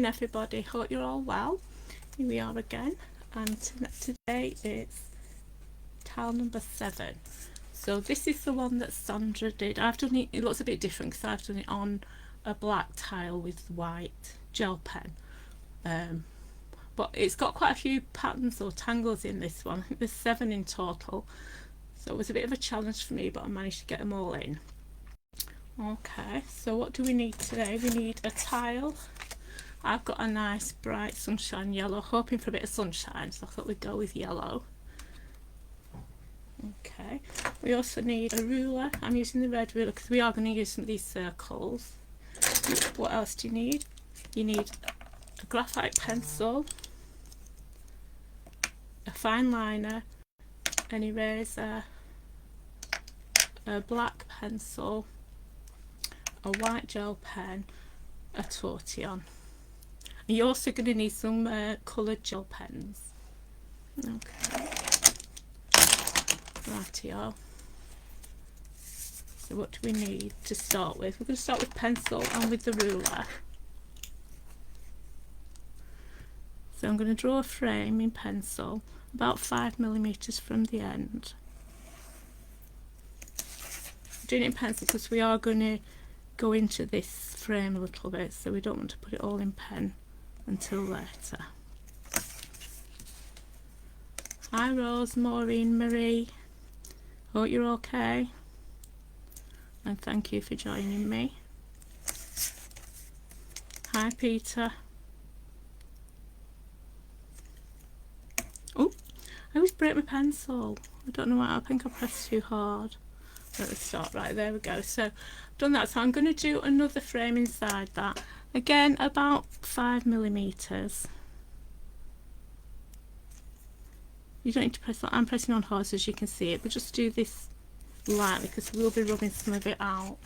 everybody, hope you're all well. Here we are again, and today it's tile number 7. So this is the one that Sandra did. I've done it, it looks a bit different because I've done it on a black tile with white gel pen, but it's got quite a few patterns or tangles in this one. I think there's 7 in total, so it was a bit of a challenge for me, but I managed to get them all in. Okay, so what do we need today? We need a tile. I've got a nice bright sunshine yellow, hoping for a bit of sunshine, so I thought we'd go with yellow. Okay, we also need a ruler. I'm using the red ruler because we are going to use some of these circles. What else do you need? You need a graphite pencil, a fine liner, an eraser, a black pencil, a white gel pen, a tortillon. And you're also going to need some coloured gel pens. Okay. Rightio. So what do we need to start with? We're going to start with pencil and with the ruler. So I'm going to draw a frame in pencil about 5mm from the end. I'm doing it in pencil because we are going to go into this frame a little bit, so we don't want to put it all in pen until later. Hi Rose, Maureen, Marie, hope you're okay, and thank you for joining me. Hi Peter. Oh, I always break my pencil. I don't know why, I think I pressed too hard at the start. Right, there we go. So I've done that, so I'm going to do another frame inside that, again about 5mm. You don't need to press on, I'm pressing on hard so as you can see it, but just do this lightly because we'll be rubbing some of it out.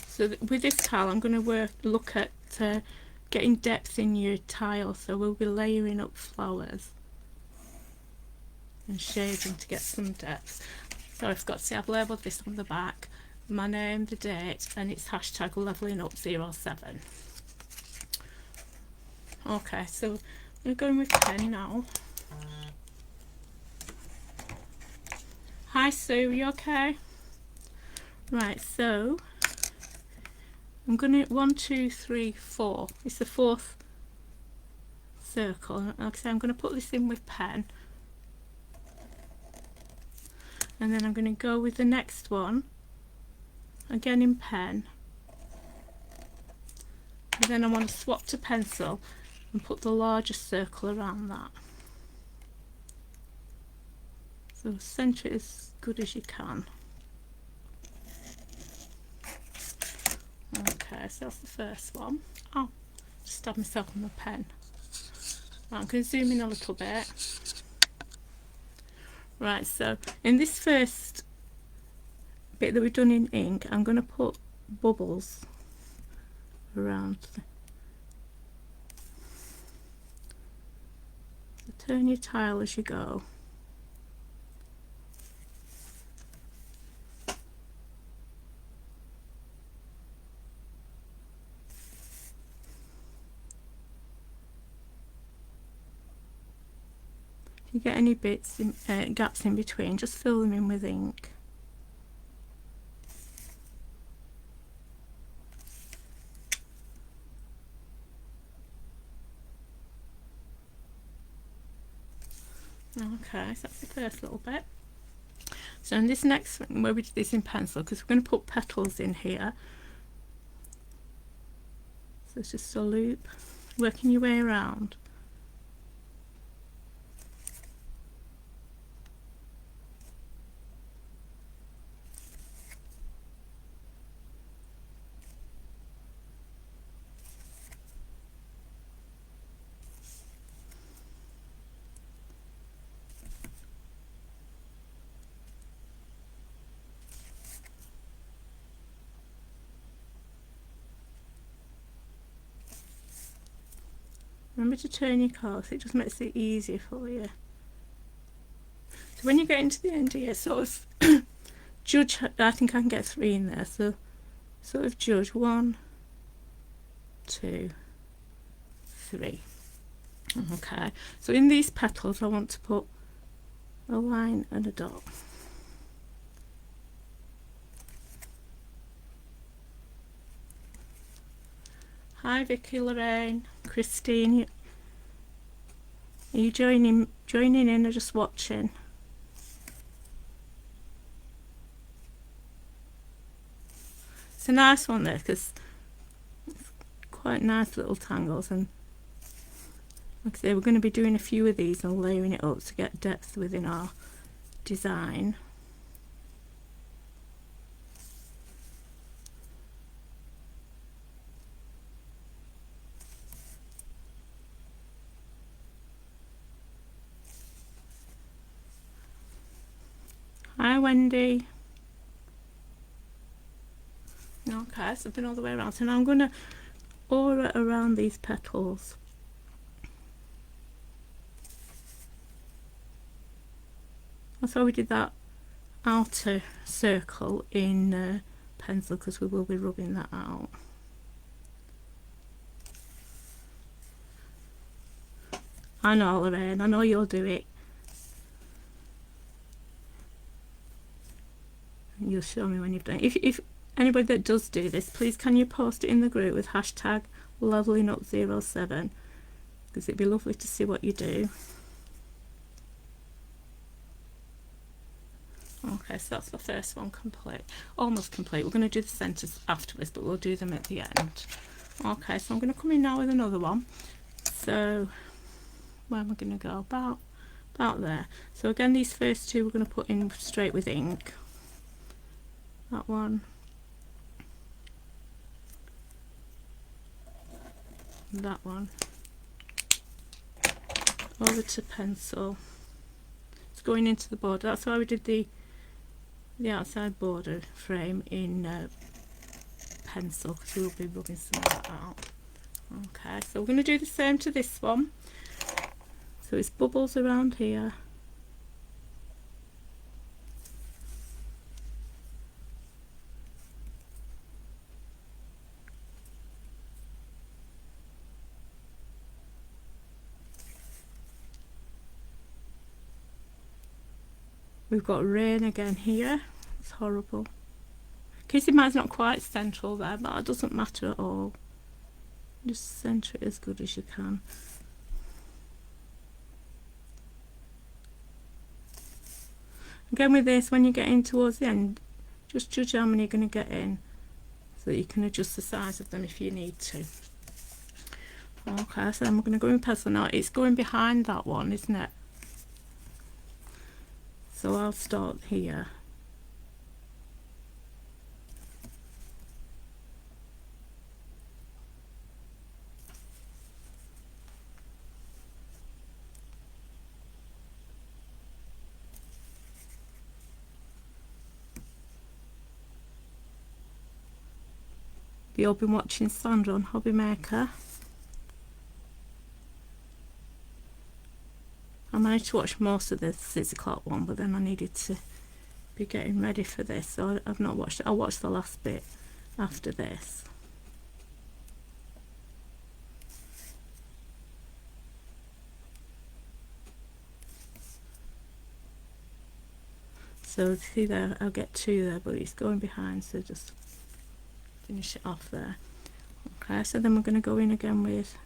So with this tile I'm going to look at getting depth in your tile, so we'll be layering up flowers and shading to get some depth. So I forgot to say, I've labelled this on the back, my name, the date, and it's hashtag levelling up 07. Okay, so we're going with pen now. Hi Sue, you okay? Right, so I'm going to 1, 2, 3, 4. It's the 4th circle. Like I say, I'm going to put this in with pen, and then I'm going to go with the next one again in pen, and then I want to swap to pencil and put the larger circle around that. So centre it as good as you can. Okay, so that's the first one. Oh, just stabbed myself on the pen. Right, I'm going to zoom in a little bit. Right, so in this first bit that we've done in ink, I'm going to put bubbles around. So turn your tile as you go. If you get any bits, gaps in between, just fill them in with ink. Okay, so that's the first little bit. So in this next one, where we did this in pencil, because we're going to put petals in here. So it's just a loop, working your way around. Remember to turn your course, it just makes it easier for you. So when you get into the end here, sort of judge. I think I can get 3 in there, so sort of judge 1, 2, 3. Okay, so in these petals I want to put a line and a dot. Hi Vicky, Lorraine, Christine, are you joining in or just watching? It's a nice one there because it's quite nice little tangles, and like I say, we're going to be doing a few of these and layering it up to get depth within our design. Hi Wendy. Okay, so I've been all the way around. So now I'm going to aura around these petals. That's why we did that outer circle in pencil, because we will be rubbing that out. I know, Lorraine, I know you'll do it. You'll show me when you've done it. If anybody that does do this, please can you post it in the group with hashtag lovelynut07, because it'd be lovely to see what you do. Okay, so that's the first one complete, almost complete. We're going to do the centres afterwards, but we'll do them at the end. Okay, so I'm going to come in now with another one. So where am I going to go? About there. So again, these first two we're going to put in straight with ink. That one, that one, over to pencil. It's going into the border. That's why we did the outside border frame in pencil, because we'll be rubbing some of that out. Okay, so we're going to do the same to this one. So it's bubbles around here. We've got rain again here. It's horrible. Kissy mine's not quite central there, but that doesn't matter at all. Just centre it as good as you can. Again with this, when you get in towards the end, just judge how many you're going to get in, so that you can adjust the size of them if you need to. Okay, so then we're going to go in pencil now. It's going behind that one, isn't it? So I'll start here. You've all been watching Sandra on Hobby Maker. I managed to watch most of the 6 o'clock one, but then I needed to be getting ready for this, so I've not watched it. I'll watch the last bit after this. So see there, I'll get 2 there, but it's going behind, so just finish it off there. Okay, so then we're going to go in again with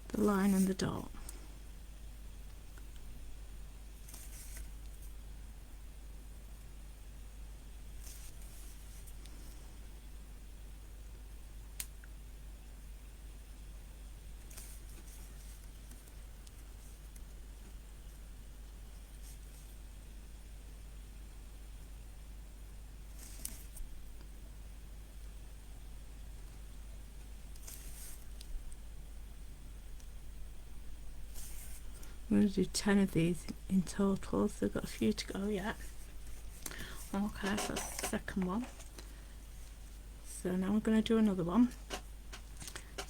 the line and the dot. I'm going to do 10 of these in total, so I've got a few to go yet. Okay, so that's the second one. So now we're going to do another one.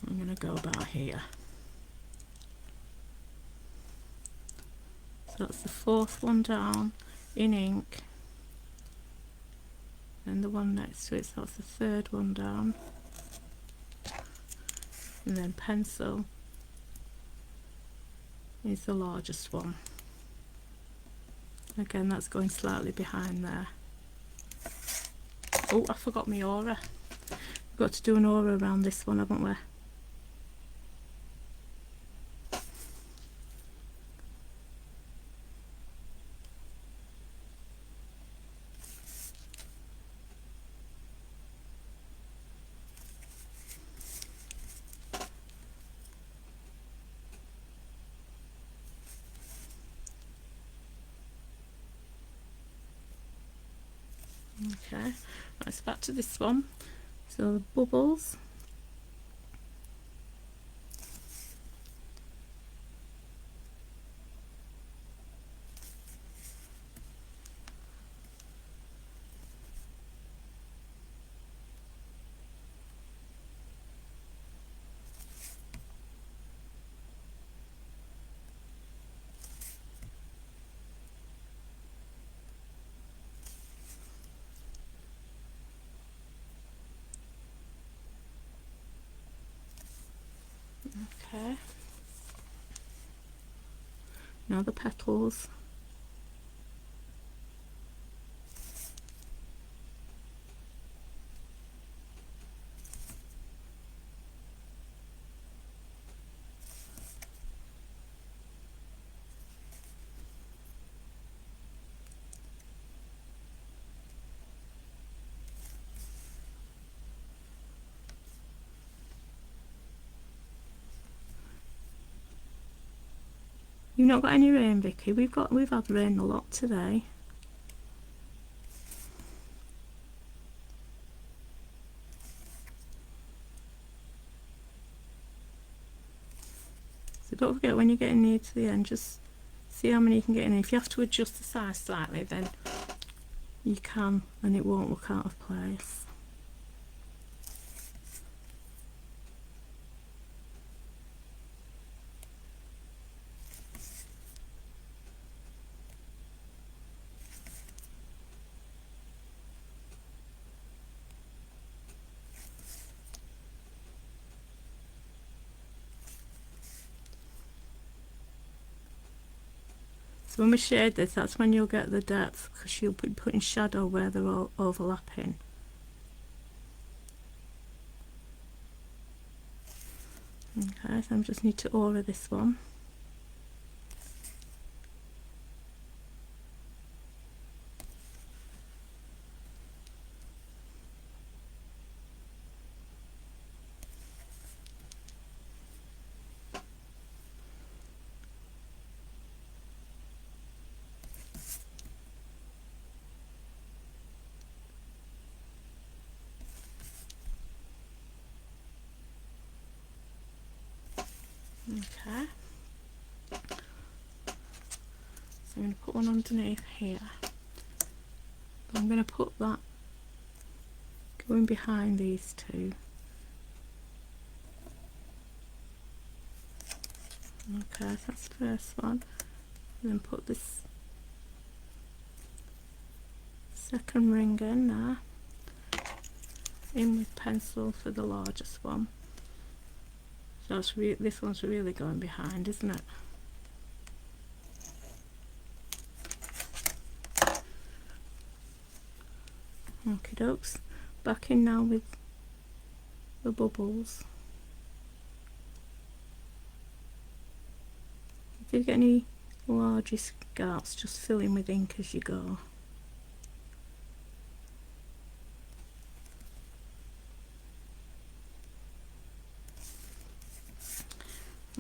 I'm going to go about here. So that's the fourth one down in ink, and the one next to it, so that's the third one down, and then pencil is the largest one. Again, that's going slightly behind there. Oh, I forgot my aura. We've got to do an aura around this one, haven't we? Okay, right, so back to this one. So the bubbles. Okay. Now the petals. You've not got any rain, Vicky? We've had rain a lot today. So don't forget, when you're getting near to the end, just see how many you can get in. If you have to adjust the size slightly, then you can, and it won't look out of place. So when we shade this, that's when you'll get the depth, because you'll be putting shadow where they're all overlapping. Okay, so I just need to aura this one. Okay, so I'm going to put one underneath here. I'm going to put that going behind these two. Okay, so that's the first one. And then put this second ring in there, in with pencil for the largest one. So this one's really going behind, isn't it? Okie dokes. Back in now with the bubbles. If you get any larger gaps, just fill in with ink as you go.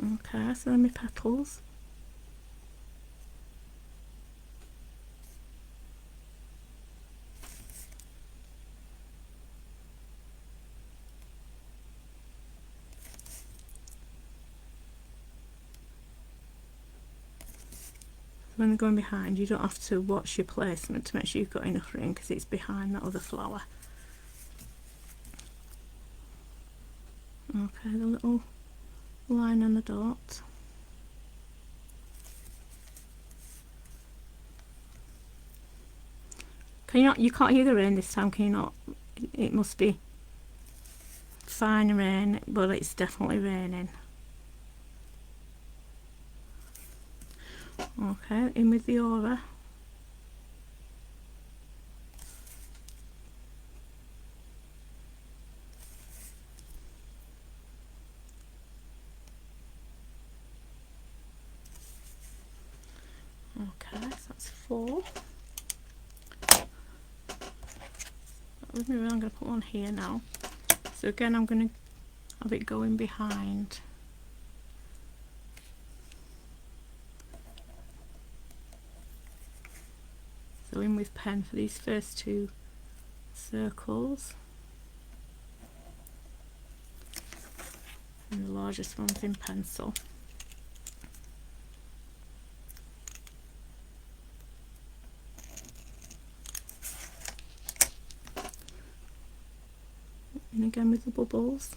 Okay, so then my petals. When they're going behind, you don't have to watch your placement to make sure you've got enough ring, because it's behind that other flower. Okay, the little line and the dot. Can you not? You can't hear the rain this time, can you not? It must be fine rain, but it's definitely raining. Okay, in with the aura. Okay, so that's 4. With me, I'm going to put one here now. So again, I'm going to have it going behind. So in with pen for these first 2 circles. And the largest one's in pencil. And again with the bubbles.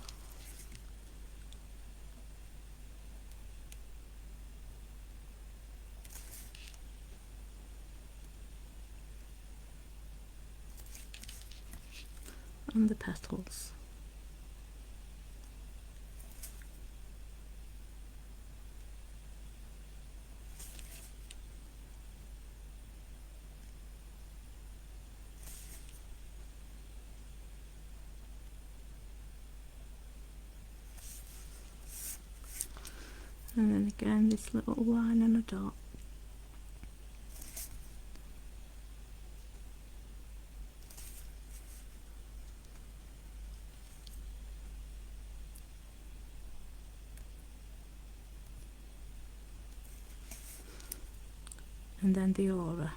And the petals. And then again this little line and a dot. And then the aura.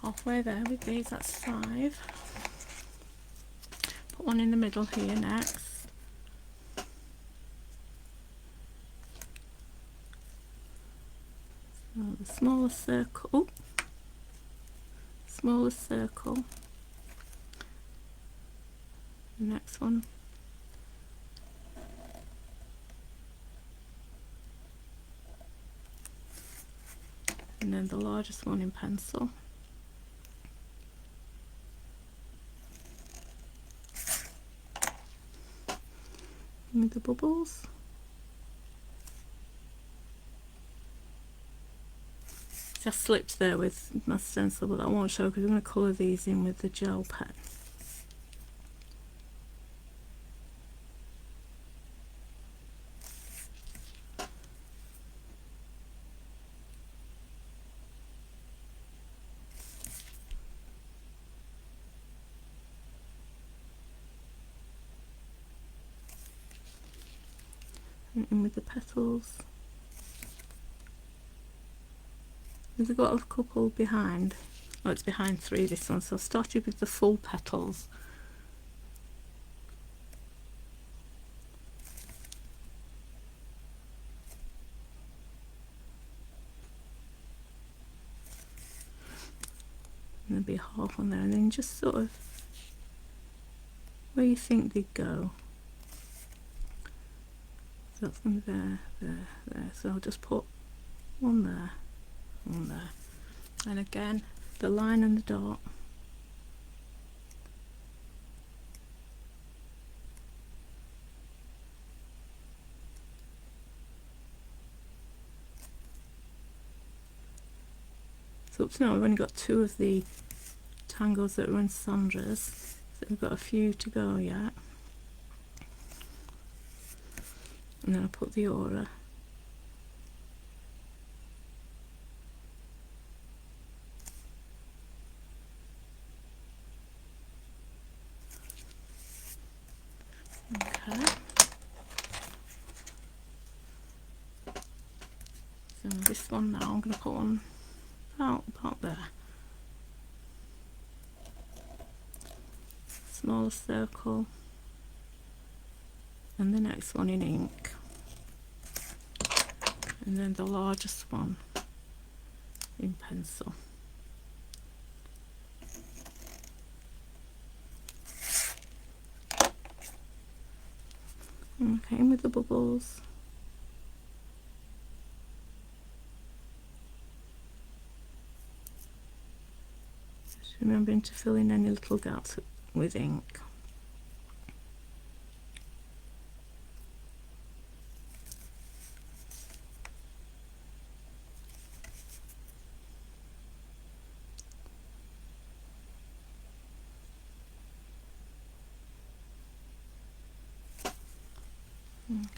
Halfway there with these, that's 5. Put one in the middle here next. So the smaller circle, smaller circle. The next one. And then the largest one in pencil. With the bubbles. Just slipped there with my stencil, but I won't show because I'm going to colour these in with the gel pen. And in with the petals. I've got a couple behind. Oh, it's behind 3 this one, so I started with the full petals. And there'll be half on there, and then just sort of where you think they'd go. So that's going to be there, there, there. So I'll just put one there, one there. And again, the line and the dot. So up to now we've only got 2 of the tangles that are in Sandra's, so we've got a few to go yet. And then I put the aura. Okay. So this one now I'm going to put on about there. Smaller circle. And the next one in ink. and then the largest one in pencil. Okay, with the bubbles. Just remembering to fill in any little gaps with ink.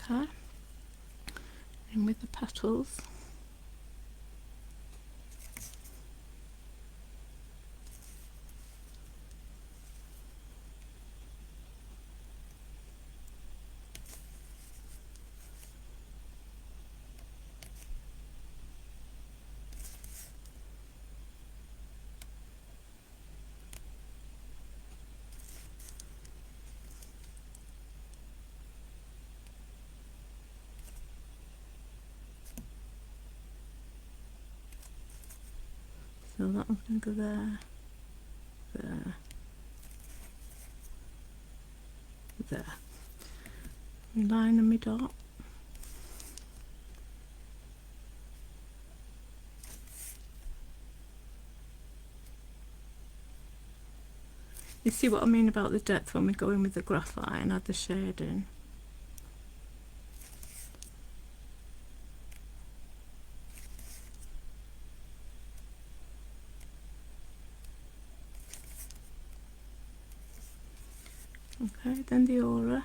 Okay, and with the petals, so that one's going to go there, there, there. My line and my dot. You see what I mean about the depth when we go in with the graphite and add the shade in. Okay, then the aura.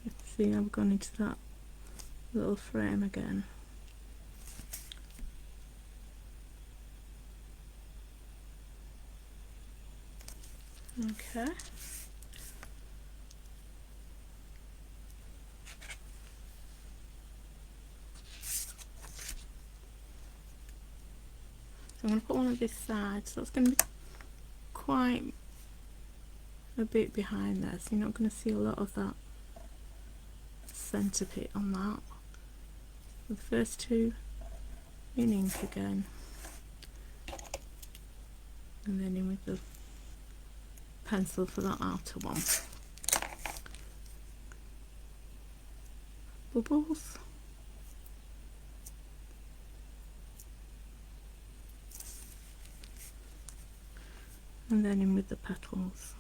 You can see I've gone into that little frame again. Okay. I'm going to put one on this side, so it's going to be quite a bit behind there, so you're not going to see a lot of that centre bit on that. The first two in ink again, and then in with the pencil for that outer one. Bubbles. And then in with the petals.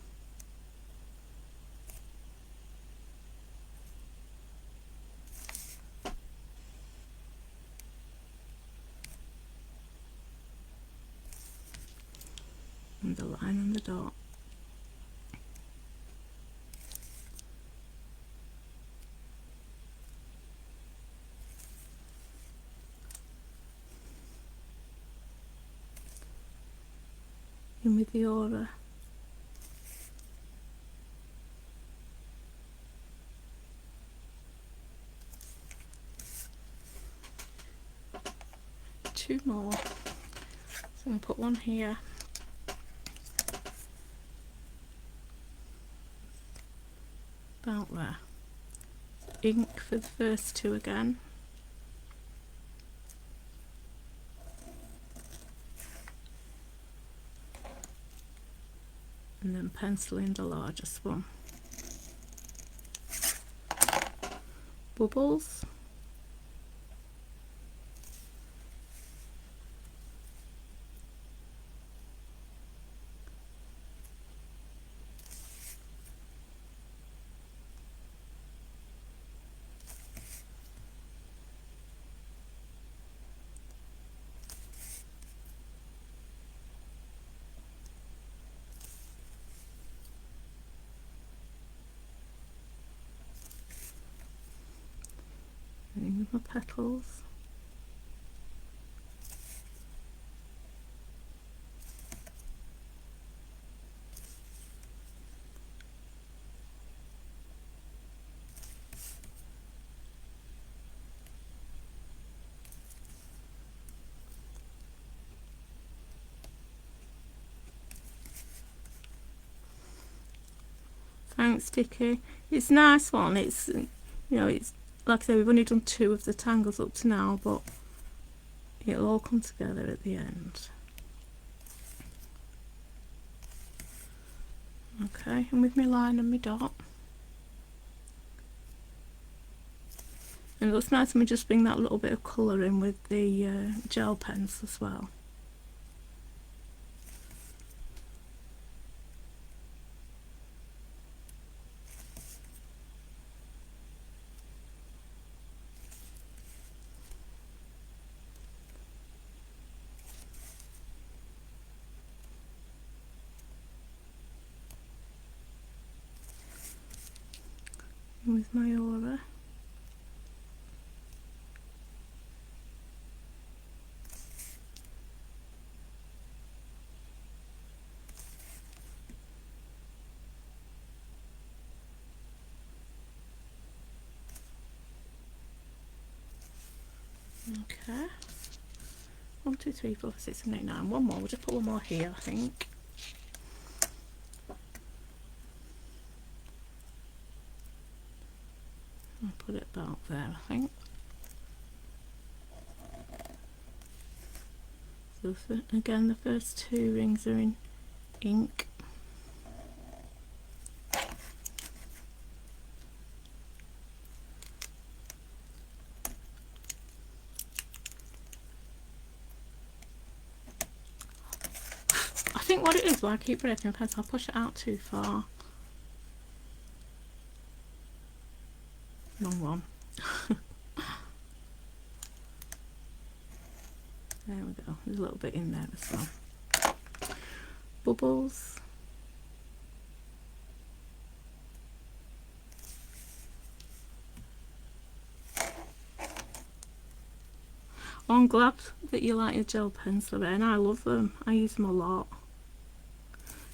And the line and the dot. In with the aura. Two more. So I'm going to put one here. About there. Ink for the first two again. And then penciling the largest one. Bubbles. And with my petals. blank sticky. It's a nice one. It's, you know, it's like I say, we've only done 2 of the tangles up to now, but it'll all come together at the end. Okay, and with my line and my dot. And it looks nice when we just bring that little bit of colour in with the gel pens as well. And with my aura. Okay. 1, 2, 3, 4, 5, 6, 7, 8, 9. One more. We'll just put one more here, I think. I'll put it about there, I think. So again, the first 2 rings are in ink. I think what it is, why I keep breaking my pencil, I push it out too far. Wrong one. There we go. There's a little bit in there as well. Bubbles. Oh, I'm glad that you like your gel pens, Lorraine. I love them. I use them a lot.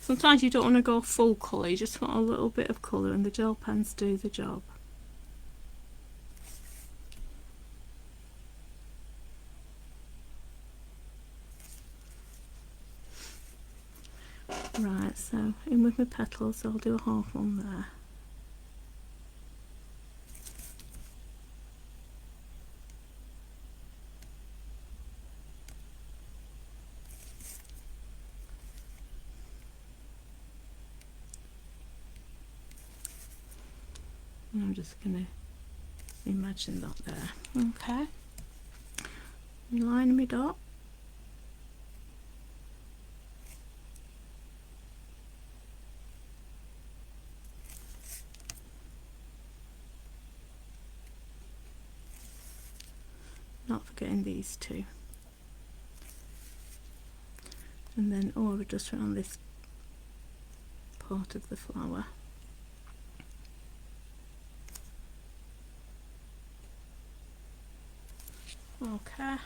Sometimes you don't want to go full colour, you just want a little bit of colour, and the gel pens do the job. Right, so in with my petals, I'll do a half one there. And I'm just going to imagine that there. Okay. Line my dot. Not forgetting these 2. And then aura just around this part of the flower. Okay.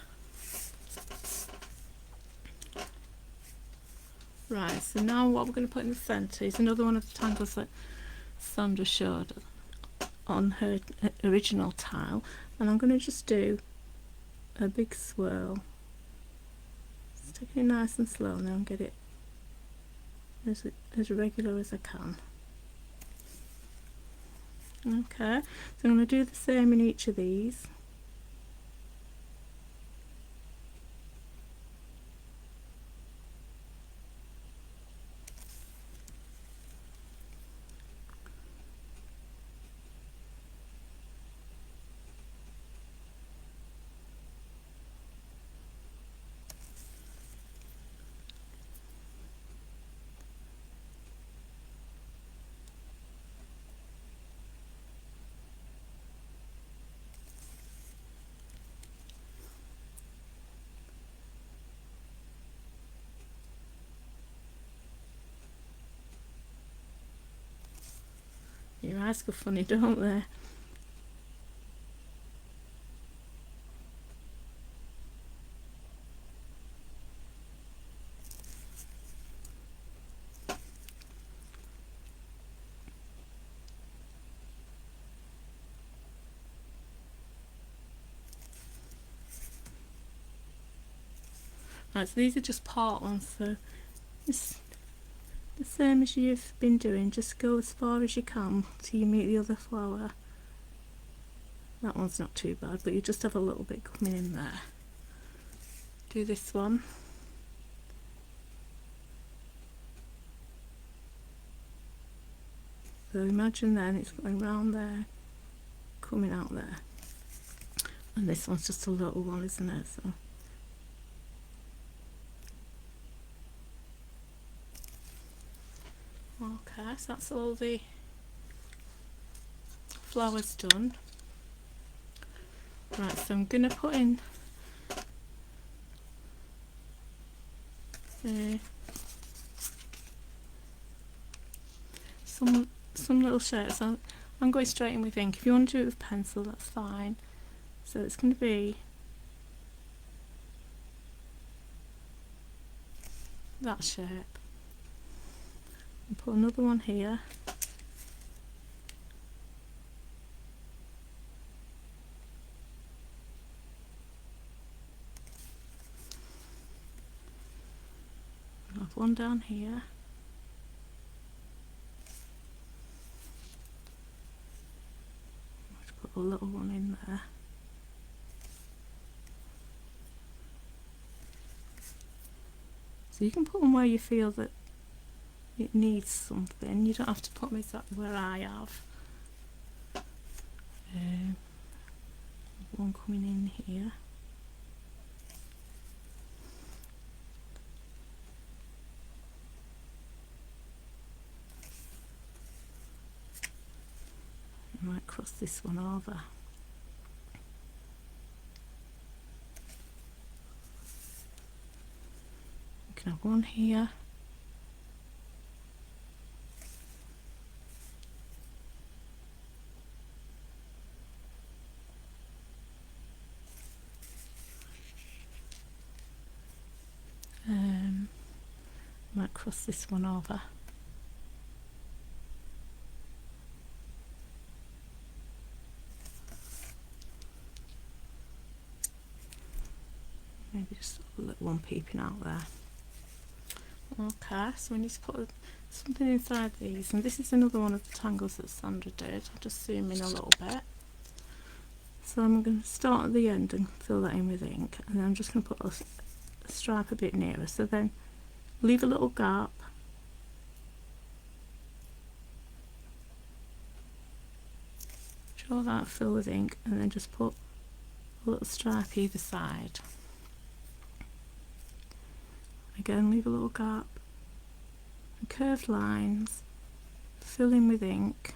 Right, so now what we're going to put in the centre is another one of the tangles that Sandra showed on her original tile, and I'm going to just do a big swirl. Just take it nice and slow now and get it as regular as I can. Okay, so I'm going to do the same in each of these. Your eyes go funny, don't they? Right, so these are just part ones, so just the same as you've been doing, just go as far as you can till you meet the other flower. That one's not too bad, but you just have a little bit coming in there. Do this one. So imagine then it's going round there, coming out there. And this one's just a little one, isn't it? So okay, so that's all the flowers done. Right, so I'm going to put in some little shapes. I'm going straight in with ink. If you want to do it with pencil, that's fine. So it's going to be that shape. And put another one here. Have one down here. Let's put a little one in there. So you can put them where you feel that it needs something. You don't have to put them exactly where I have. One coming in here. I might cross this one over. You can have one here. Might cross this one over. Maybe just a little one peeping out there. Okay, so we need to put something inside these, and this is another one of the tangles that Sandra did. I'll just zoom in a little bit. So I'm going to start at the end and fill that in with ink, and then I'm just going to put a stripe a bit nearer. So then leave a little gap. Draw that, fill with ink, and then just put a little stripe either side. Again, leave a little gap, and curved lines, fill in with ink,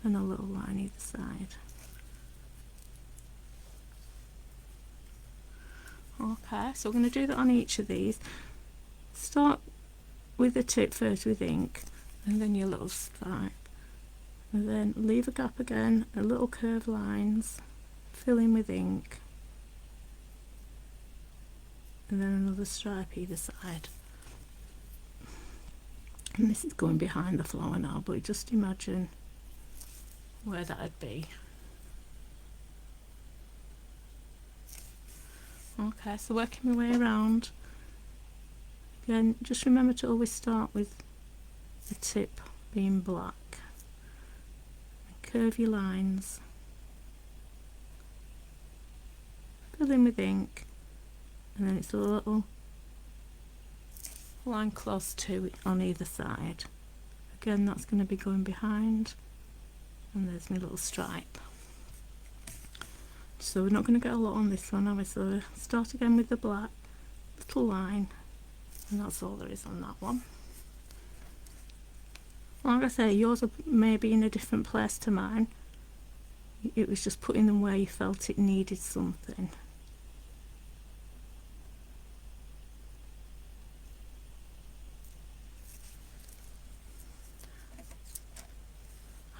and a little line either side. Okay, so we're going to do that on each of these. Start with the tip first with ink, and then your little stripe, and then leave a gap again, a little curved lines, fill in with ink, and then another stripe either side. And this is going behind the flower now, but just imagine where that would be. Okay, so working my way around. Again, just remember to always start with the tip being black. And curve your lines. Fill in with ink. And then it's a little line close to it on either side. Again, that's going to be going behind, and there's my little stripe. So we're not going to get a lot on this one, are we? So start again with the black, little line, and that's all there is on that one. Like I say, yours may be in a different place to mine. It was just putting them where you felt it needed something.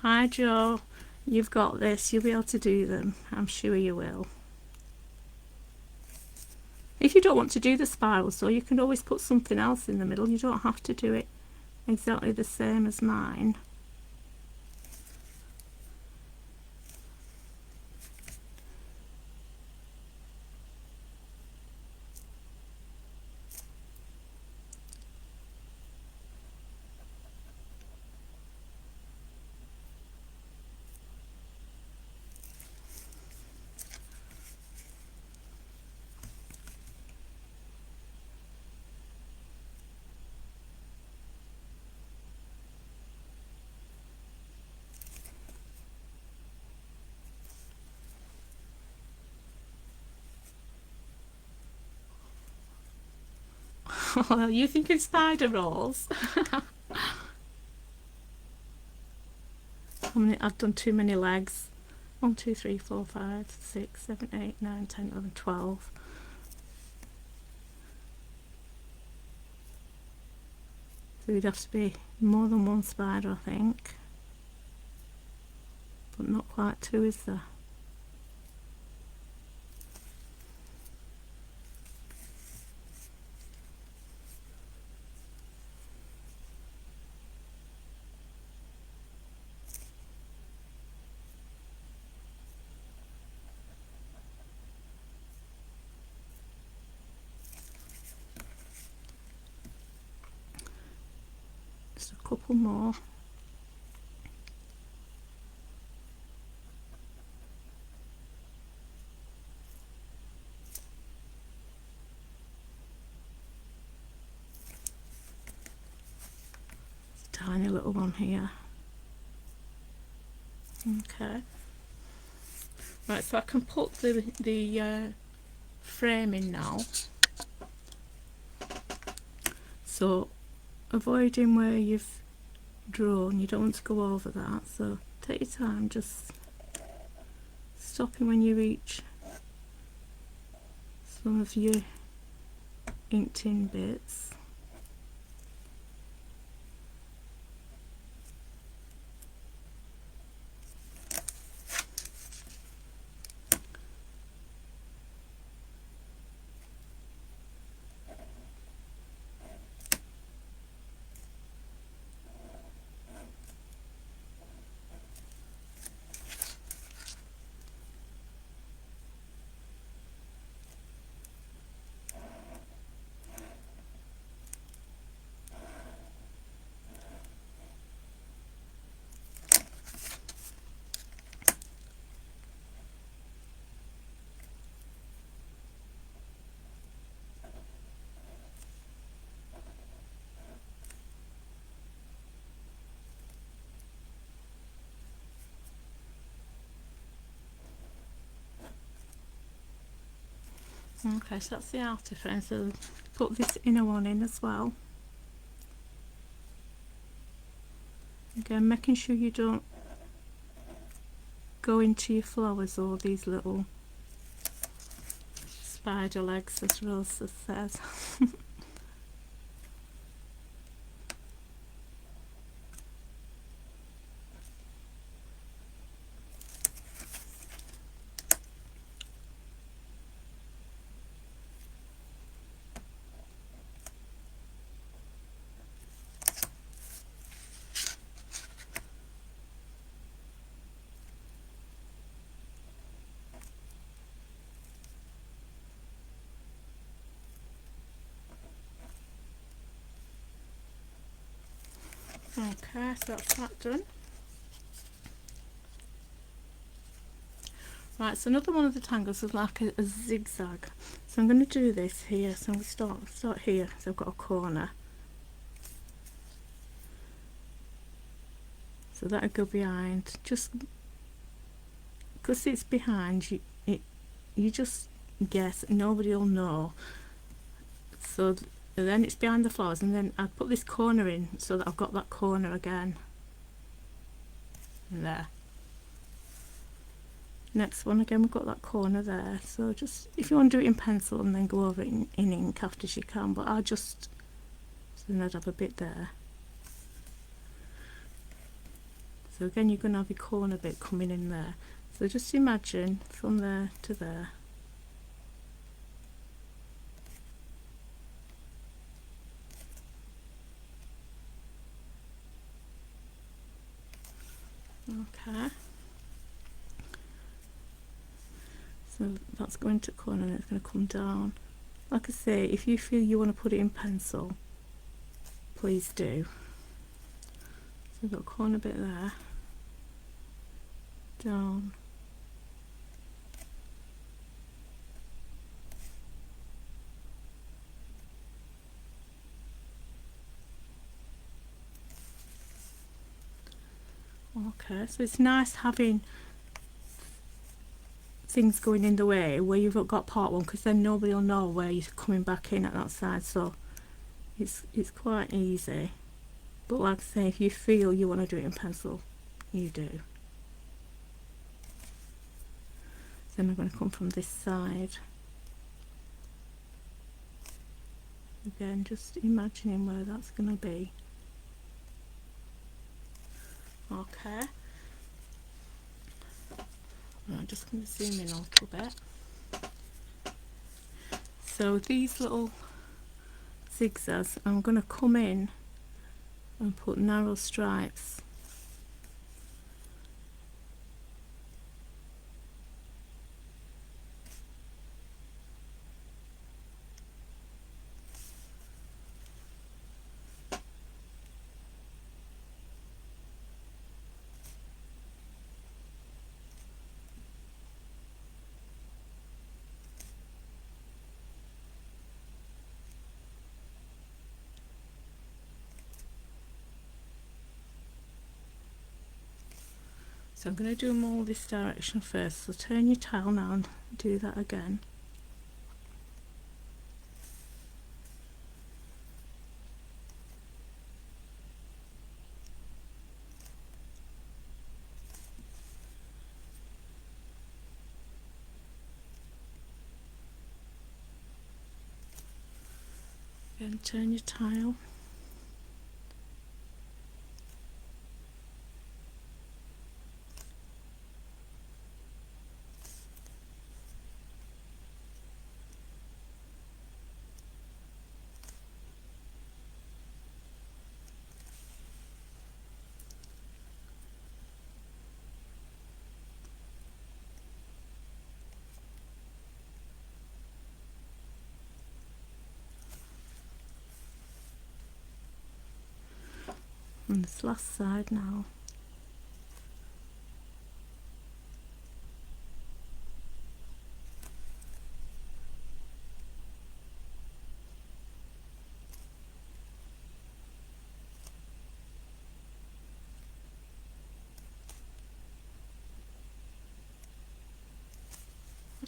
Hi Joe, you've got this, you'll be able to do them, I'm sure you will. If you don't want to do the spiral, so you can always put something else in the middle. You don't have to do it exactly the same as mine. Oh, you thinking spider rolls? How many? I've done too many legs. 1, 2, 3, 4, 5, 6, 7, 8, 9, 10, 11, 12. So you'd have to be more than one spider, I think. But not quite two, is there? Just a couple more. Tiny little one here. Okay. Right, so I can put the frame in now. So avoiding where you've drawn, you don't want to go over that, so take your time, just stopping when you reach some of your inked in bits. Okay, so that's the outer frame, so put this inner one in as well. Again, making sure you don't go into your flowers or these little spider legs, as Rosa says. Okay, so that's that done. Right, so another one of the tangles is like a zigzag. So I'm going to do this here. So I'm going to start here. So I've got a corner. So that'll go behind. Just because it's behind, you just guess. Nobody will know. So then it's behind the flowers, and then I'll put this corner in so that I've got that corner again. And there. Next one again, we've got that corner there. So just if you want to do it in pencil and then go over it in ink after you can, but I'll just, so then I'd have a bit there. So again, you're going to have your corner bit coming in there. So just imagine from there to there. Okay. So that's going to corner and it's going to come down. Like I say, if you feel you want to put it in pencil, please do. So we've got a corner bit there, down, okay. So it's nice having things going in the way where you've got part one, because then nobody will know where you're coming back in at that side. So it's quite easy, but like I say, if you feel you want to do it in pencil, you do. Then I'm going to come from this side. Again, just imagining where that's going to be. Okay. I'm just going to zoom in a little bit. So these little zigzags, I'm going to come in and put narrow stripes. So I'm going to do them all this direction first, so turn your tile now and do that again. Again, turn your tile. On this last side now.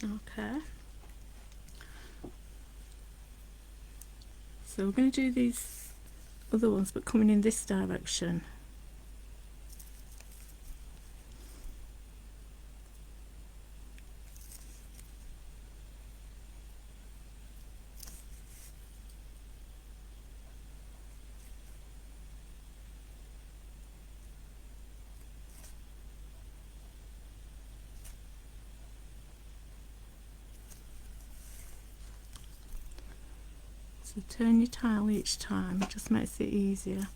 Okay. So we're going to do these other ones, but coming in this direction. So turn your tile each time, it just makes it easier.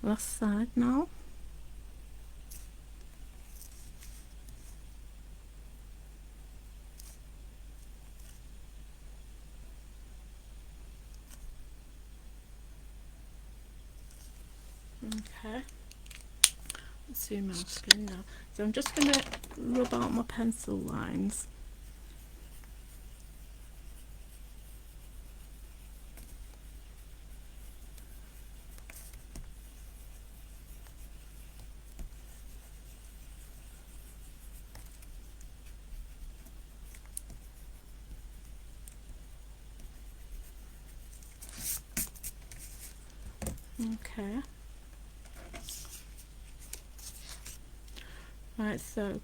Last side now. Okay, let's zoom out again now. So I'm just going to rub out my pencil lines. Okay. Right, so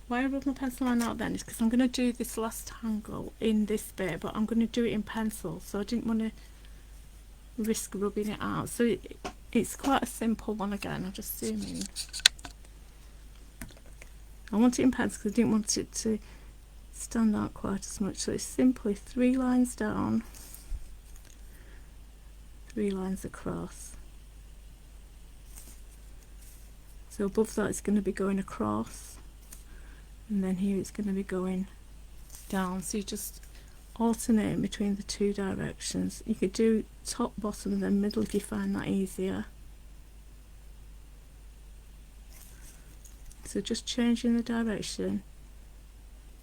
why I rub my pencil line out then is because I'm going to do this last tangle in this bit, but I'm going to do it in pencil, so I didn't want to risk rubbing it out. So it's quite a simple one again. I'll just zoom in. I want it in pencil because I didn't want it to stand out quite as much, so it's simply 3 lines down, 3 lines across. So above that it's going to be going across, and then here it's going to be going down. So you just alternating between the two directions. You could do top, bottom and then middle if you find that easier. So just changing the direction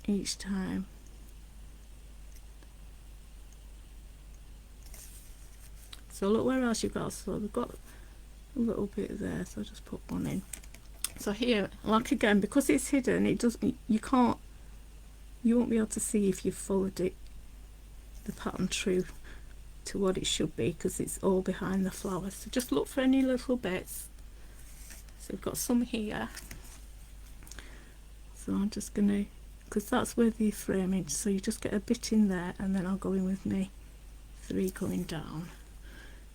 each time. So look where else you've got. So we've got a little bit there, so I'll just put one in. So here, like again, because it's hidden, it doesn't, you won't be able to see if you've followed it, the pattern true to what it should be, because it's all behind the flowers. So just look for any little bits. So we've got some here. So I'm just gonna, because that's where the framing, so you just get a bit in there and then I'll go in with me 3 going down.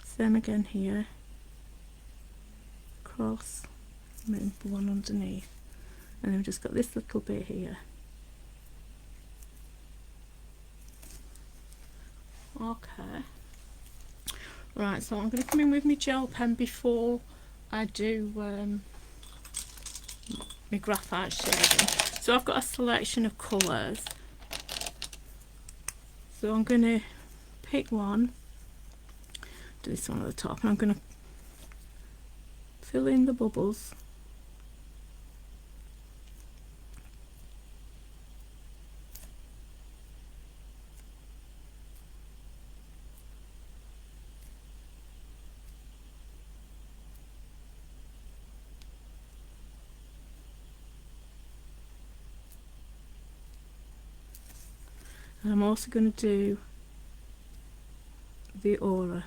Same again here, cross, and then one underneath, and then we've just got this little bit here. Okay, right, so I'm going to come in with my gel pen before I do my graphite shading. So I've got a selection of colours, so I'm going to pick one, do this one at the top, and I'm going to fill in the bubbles. And I'm also going to do the aura.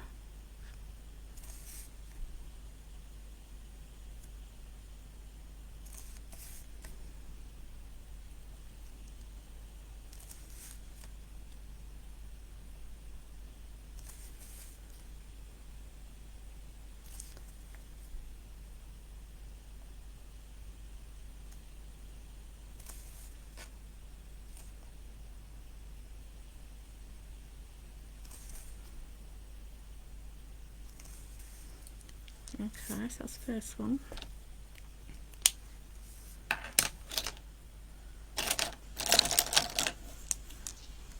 Okay, so that's the first one.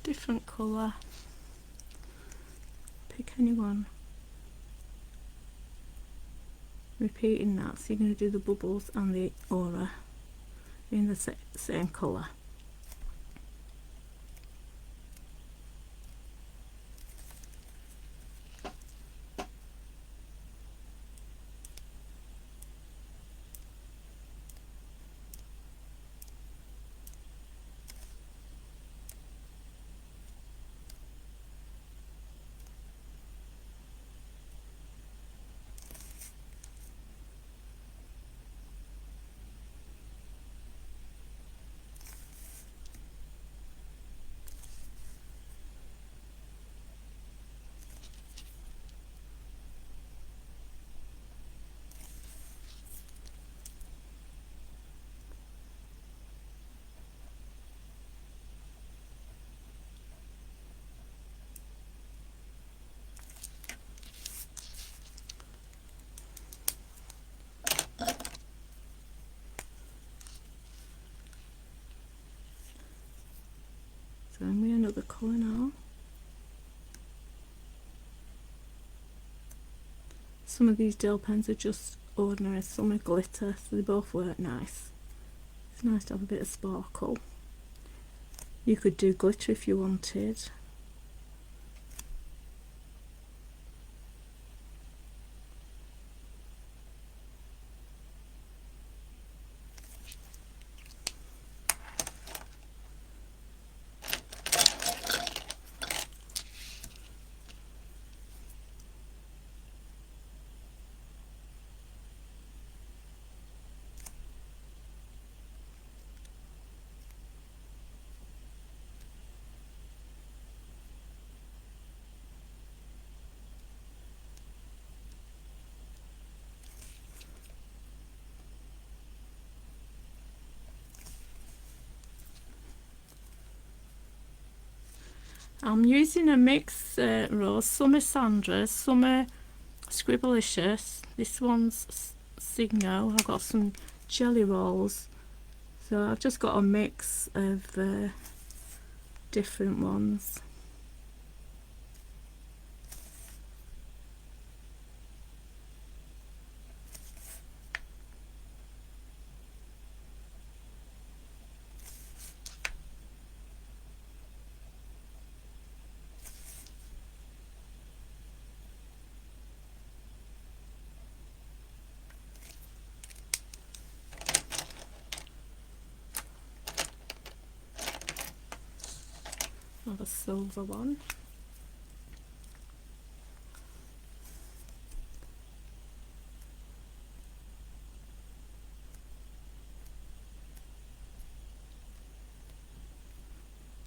Different colour. Pick any one. Repeating that, so you're going to do the bubbles and the aura in the same colour. So I'm going another colour now. Some of these gel pens are just ordinary, some are glitter, so they both work nice. It's nice to have a bit of sparkle. You could do glitter if you wanted. I'm using a mix rose, some are Sandra's, some are Scribblicious. This one's Signo. I've got some jelly rolls, so I've just got a mix of different ones. have a silver one.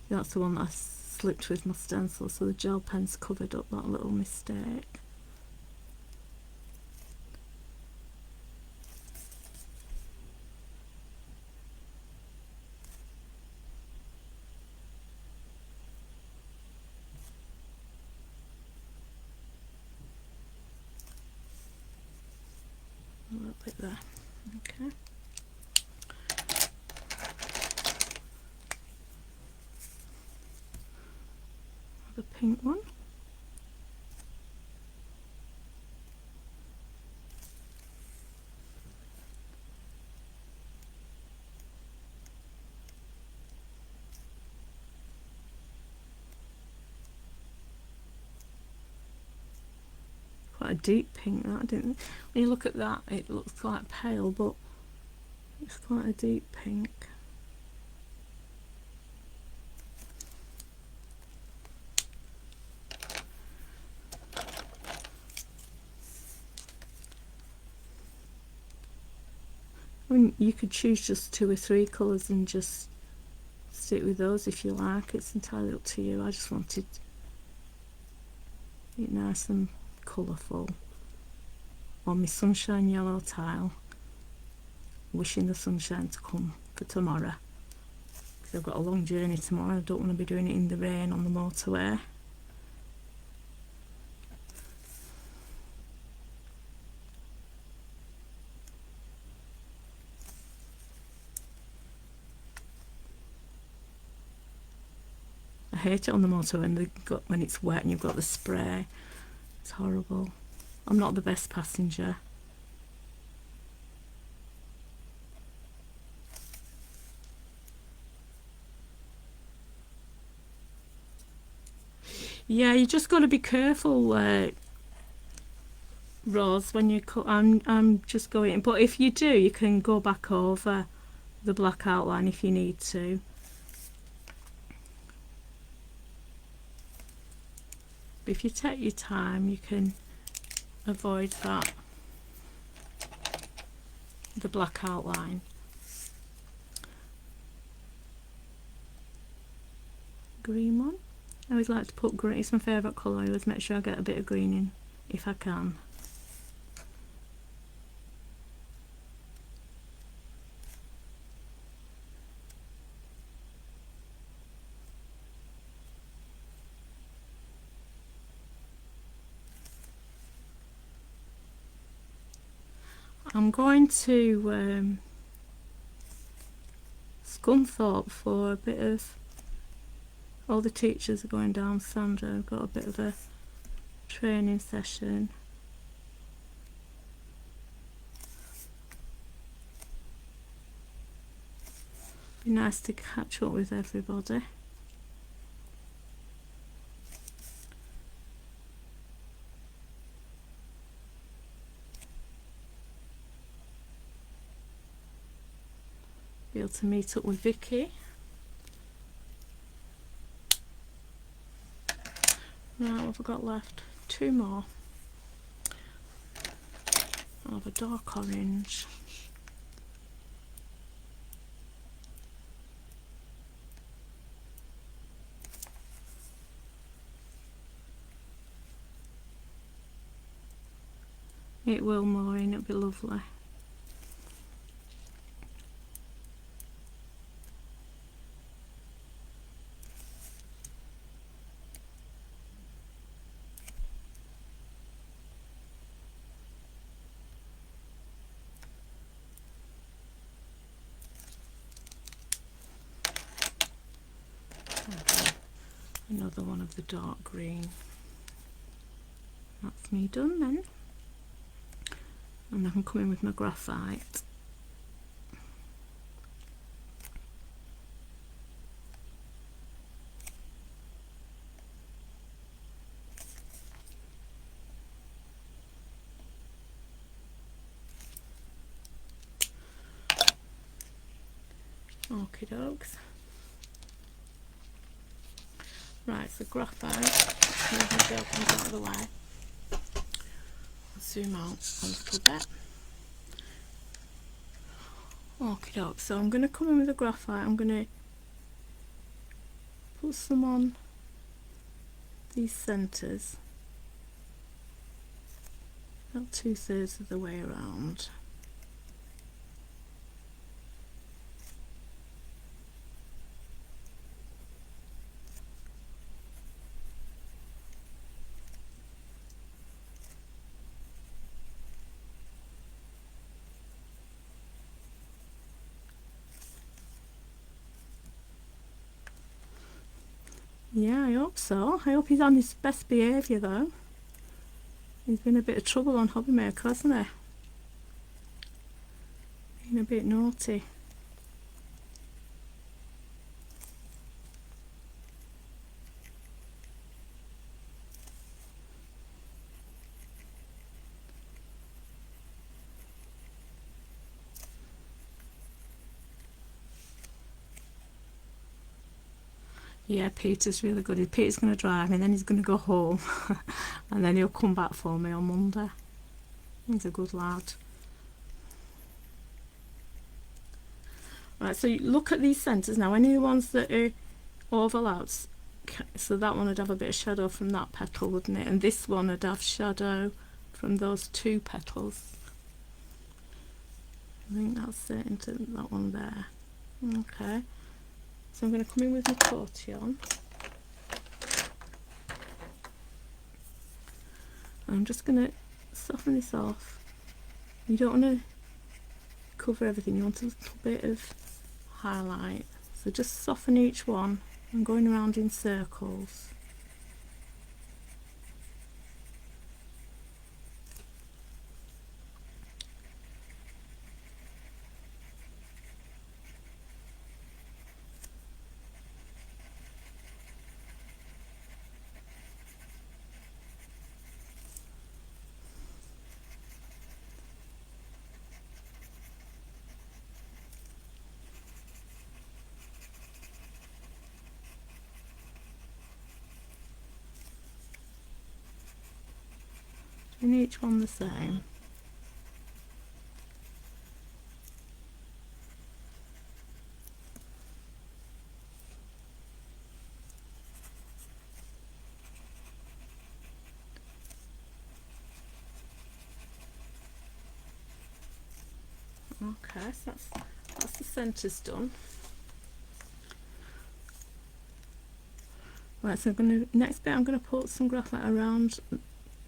That's the one that I slipped with my stencil, so the gel pen's covered up that little mistake. A little bit there. Okay. The pink one. Quite a deep pink that, didn't it? When you look at that, it looks quite pale, but it's quite a deep pink. I mean, you could choose just 2 or 3 colours and just stick with those if you like. It's entirely up to you. I just wanted it nice and colourful on my sunshine yellow tile, wishing the sunshine to come for tomorrow, because I've got a long journey tomorrow. I don't want to be doing it in the rain on the motorway. I hate it on the motorway when it's wet and you've got the spray. It's horrible. I'm not the best passenger. Yeah, you just got to be careful, Rose, when you cut. I'm just going, but if you do, you can go back over the black outline if you need to. But if you take your time, you can avoid that, the black outline. Green one. I always like to put green. It's my favourite colour. I always make sure I get a bit of green in if I can. I'm going to Scunthorpe for a bit of, all the teachers are going down Sandra. I've got a bit of a training session. Be nice to catch up with everybody. Be able to meet up with Vicky. Right, what have I got left? 2 more. I'll have a dark orange. It will, Maureen, it'll be lovely. Another one of the dark green. That's me done then. And I can come in with my graphite. Okie dokes. Right, so graphite, move my girl comes out of the way. Zoom out a little bit. Okie doke, so I'm going to come in with the graphite, I'm going to put some on these centres, about 2/3 of the way around. Yeah, I hope so. I hope he's on his best behaviour though. He's been a bit of trouble on Hobbymaker, hasn't he? Been a bit naughty. Yeah, Peter's really good. Peter's going to drive me, then he's going to go home and then he'll come back for me on Monday. He's a good lad. Right, so you look at these centres now. Any of the ones that are overlaps, so that one would have a bit of shadow from that petal, wouldn't it? And this one would have shadow from those 2 petals. I think that's it, into that one there. Okay, so I'm going to come in with my tortillon. I'm just going to soften this off. You don't want to cover everything, you want a little bit of highlight. So just soften each one and going around in circles. And each one the same. Okay, so that's the centres done. Right, so next bit I'm going to put some graphite around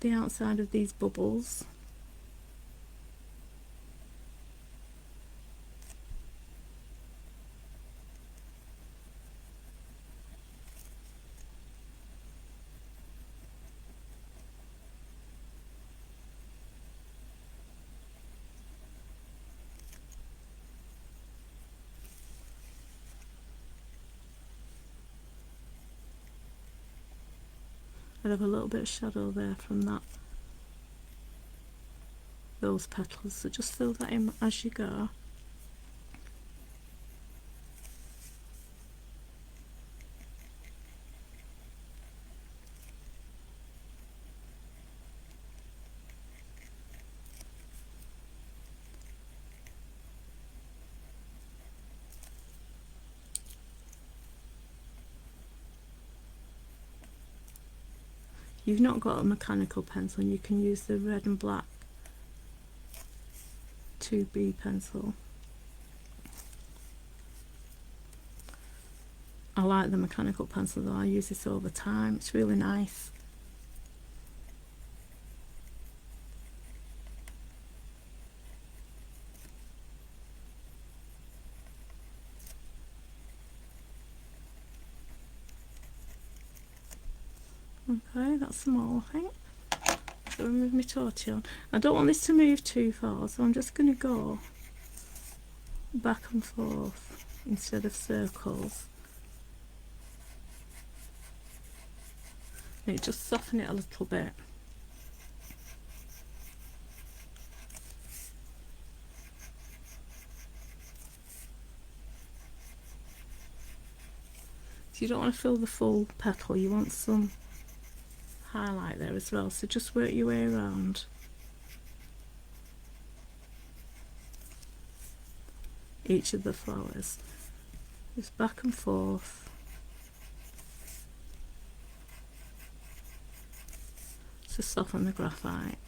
the outside of these bubbles. I'd have a little bit of shadow there from those petals, so just fill that in as you go. You've not got a mechanical pencil, and you can use the red and black 2B pencil. I like the mechanical pencil though, I use this all the time, it's really nice. Okay, that's small, I think. So remove my tortillon. I don't want this to move too far, so I'm just going to go back and forth instead of circles. And just soften it a little bit. So you don't want to fill the full petal, you want some highlight there as well, so just work your way around each of the flowers, just back and forth to soften the graphite.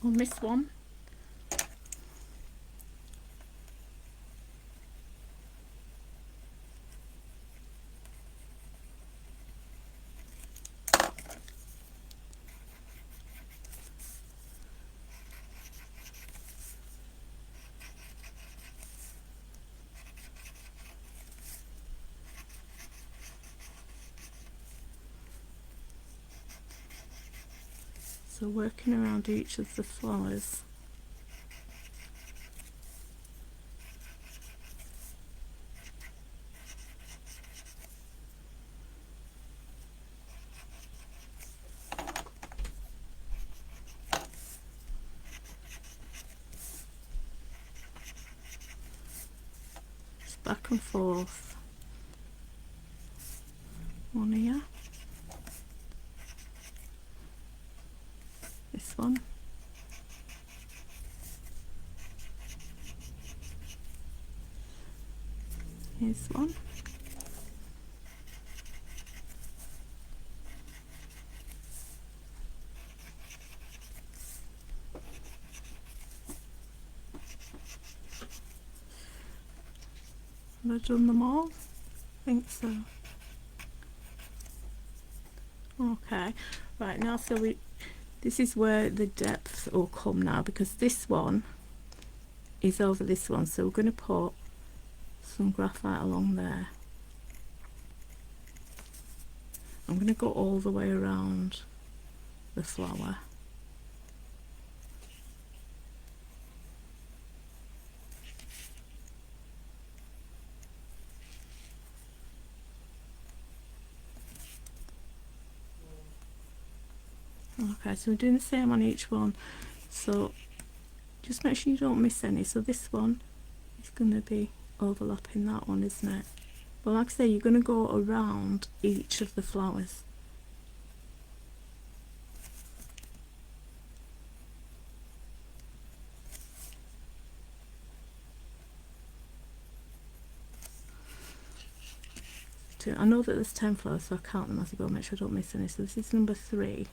On this one, so working around each of the flowers. Just back and forth. One here. This one. Here's one. Have I done them all? I think so. Okay, right now, so this is where the depth will come now, because this one is over this one, so we're going to put some graphite along there. I'm going to go all the way around the flower. Okay, so we're doing the same on each one, so just make sure you don't miss any. So this one is going to be overlapping that one, isn't it? But like I say, you're going to go around each of the flowers. I know that there's 10 flowers, so I count them as I go, make sure I don't miss any. So this is number 3.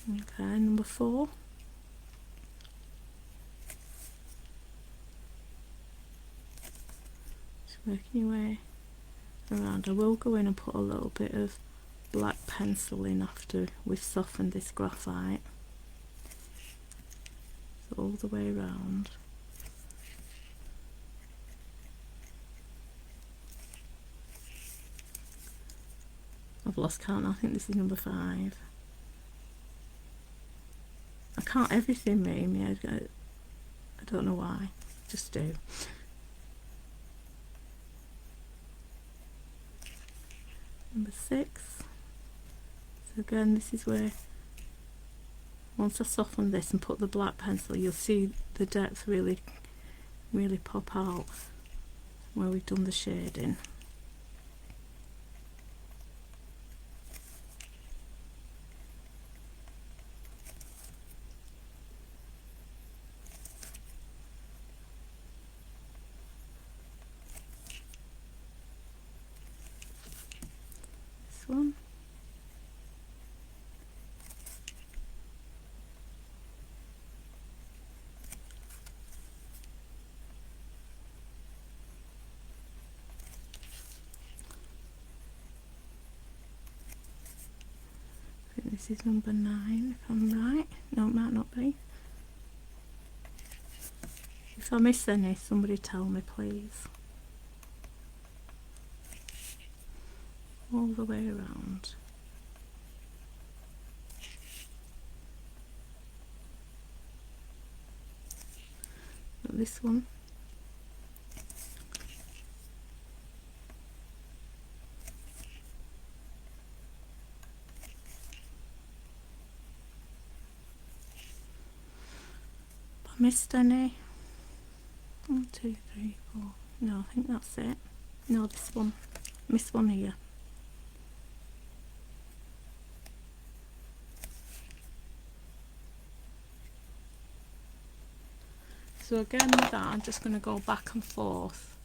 Okay, number 4. Just working your way around. I will go in and put a little bit of black pencil in after we've softened this graphite. So all the way around. I've lost count, I think this is number 5. I can't everything, Amy. I don't know why. Just do. Number 6. So again, this is where, once I soften this and put the black pencil, you'll see the depth really pop out where we've done the shading. One. I think this is number 9 if I'm right. No, it might not be. If I miss any, somebody tell me please. All the way around. got this one. Have I missed any? 1, 2, 3, 4. No, I think that's it. No, this one. Missed one here. So again with that, I'm just going to go back and forth.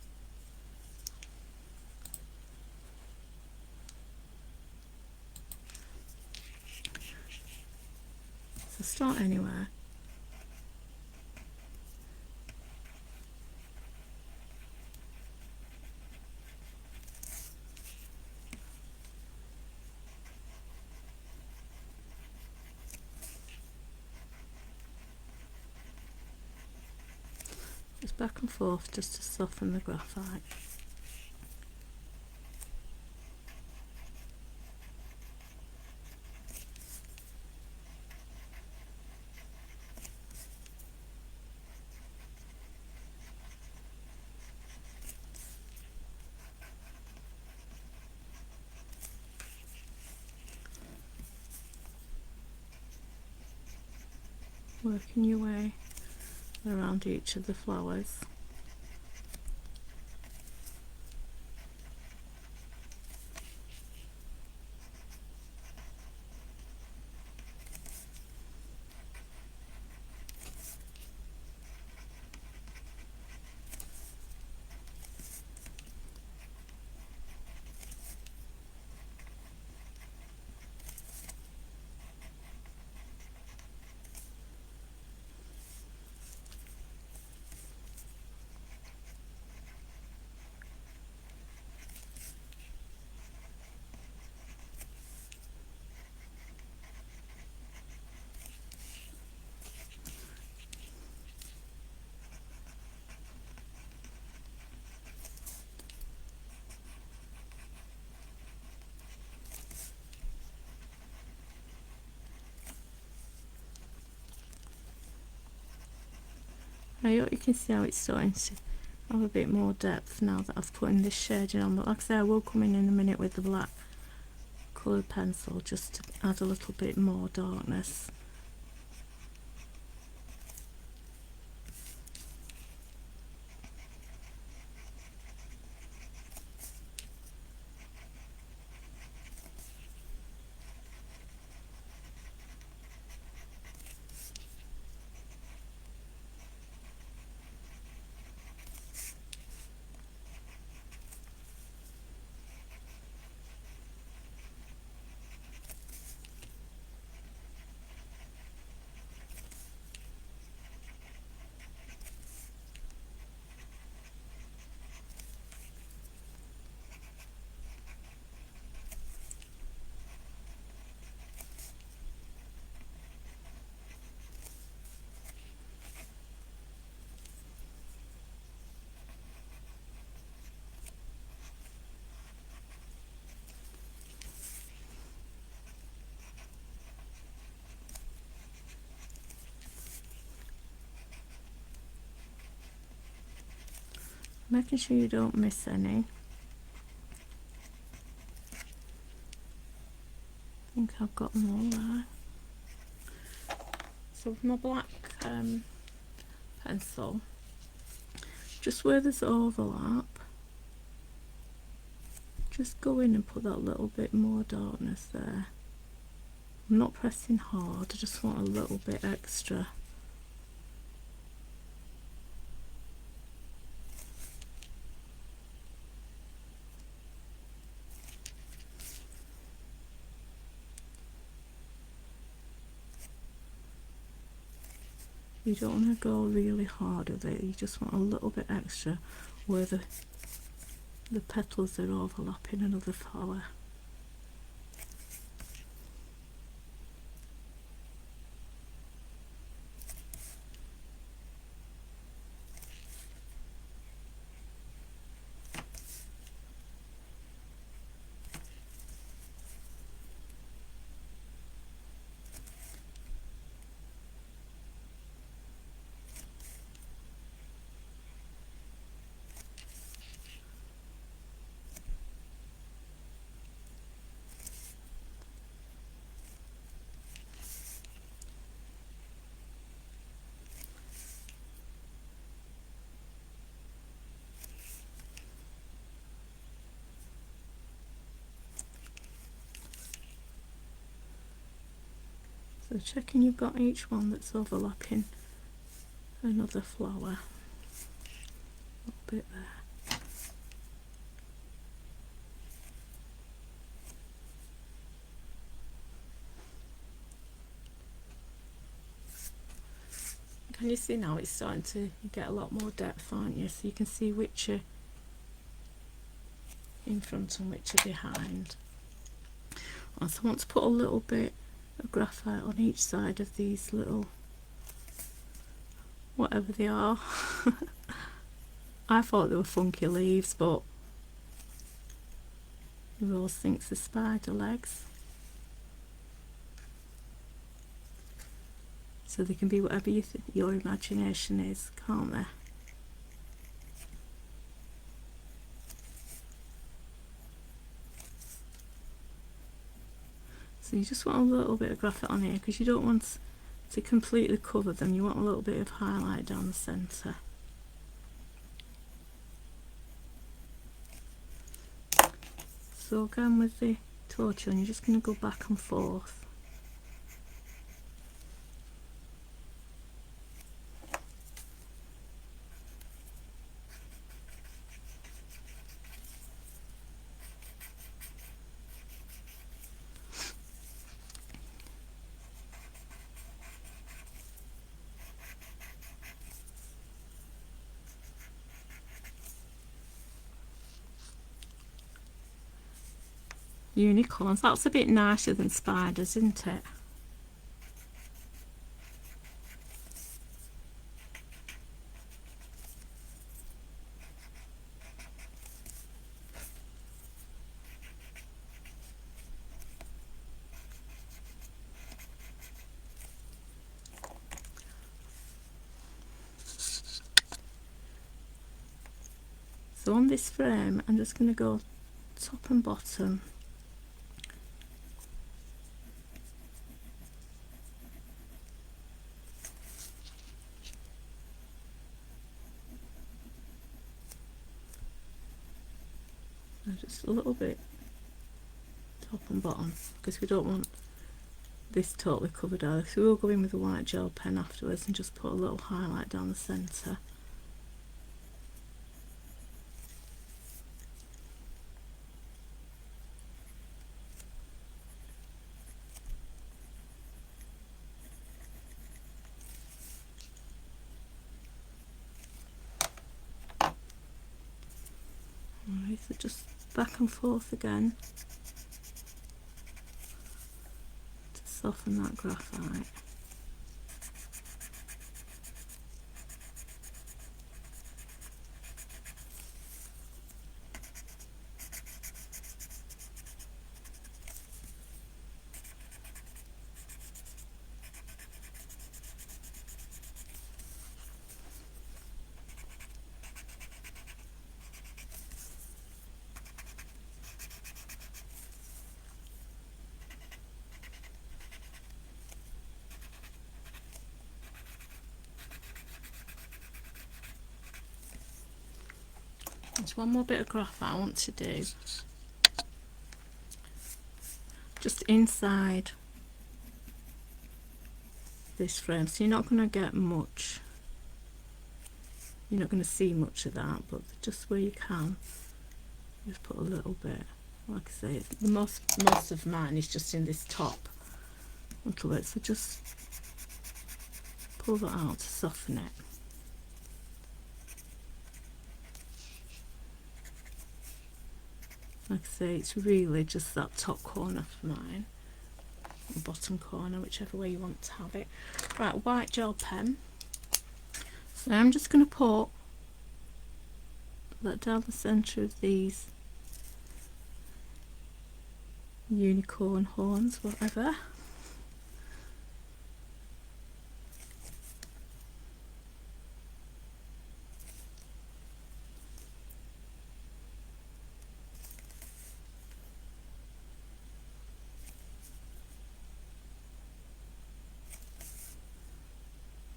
So start anywhere. Just back and forth just to soften the graphite. Working your way around each of the flowers. I hope you can see how it's starting to have a bit more depth now that I've put in this shading on, but like I say, I will come in a minute with the black coloured pencil just to add a little bit more darkness. Making sure you don't miss any. I think I've got them all there. So with my black pencil, just where there's overlap, just go in and put that little bit more darkness there. I'm not pressing hard, I just want a little bit extra. You don't want to go really hard with it, you just want a little bit extra where the petals are overlapping another flower. So checking you've got each one that's overlapping another flower. A little bit there. Can you see now it's starting to get a lot more depth, aren't you? So you can see which are in front and which are behind. And so I want to put a little bit of graphite on each side of these little, whatever they are. I thought they were funky leaves, but Rose thinks they're spider legs. So they can be whatever your imagination is, can't they? So you just want a little bit of graphite on here because you don't want to completely cover them. You want a little bit of highlight down the centre. So again with the torch on, you're just going to go back and forth. Unicorns, that's a bit nicer than spiders, isn't it? So on this frame I'm just going to go top and bottom. Just a little bit top and bottom because we don't want this totally covered either. So we'll go in with a white gel pen afterwards and just put a little highlight down the centre. Alright, so just back and forth again to soften that graphite. There's one more bit of graphite I want to do just inside this frame, so you're not going to get much, you're not going to see much of that, but just where you can just put a little bit. Like I say, the most of mine is just in this top little bit, so just pull that out to soften it. Like I say, it's really just that top corner for mine, or bottom corner, whichever way you want to have it. Right, white gel pen. So I'm just going to put that down the centre of these unicorn horns, whatever.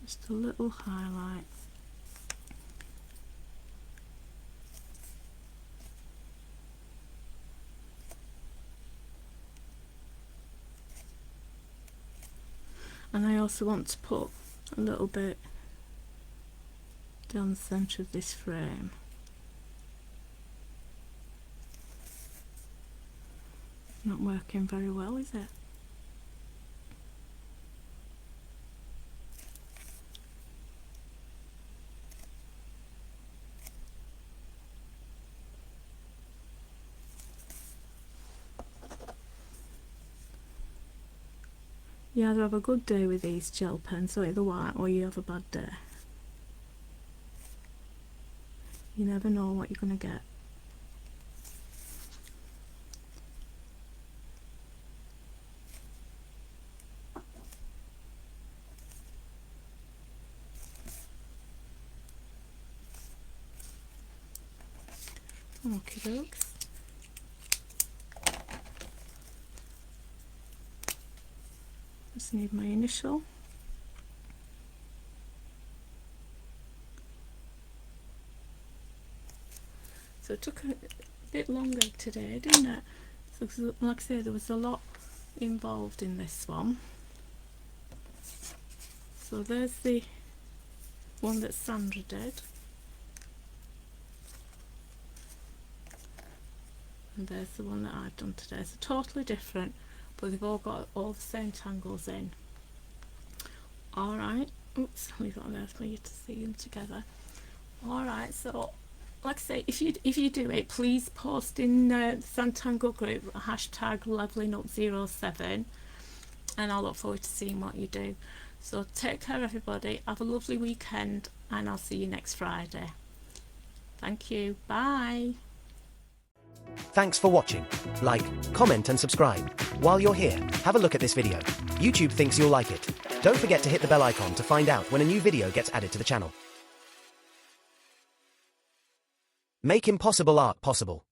Just a little highlight. And I also want to put a little bit down the centre of this frame. Not working very well, is it? You either have a good day with these gel pens, so either white, or you have a bad day. You never know what you're going to get. Okie dokes. Just need my initial. So it took a bit longer today, didn't it? So, like I say, there was a lot involved in this one. So there's the one that Sandra did. And there's the one that I've done today. So totally different, but they've all got all the same tangles in. Alright, oops, leave that there for you to see them together. Alright, so like I say, if you do it, please post in the Sanntangle group hashtag levelingup07, and I'll look forward to seeing what you do. So take care everybody, have a lovely weekend, and I'll see you next Friday. Thank you, bye. Thanks for watching. Like, comment and subscribe. While you're here, have a look at this video. YouTube thinks you'll like it. Don't forget to hit the bell icon to find out when a new video gets added to the channel. Make impossible art possible.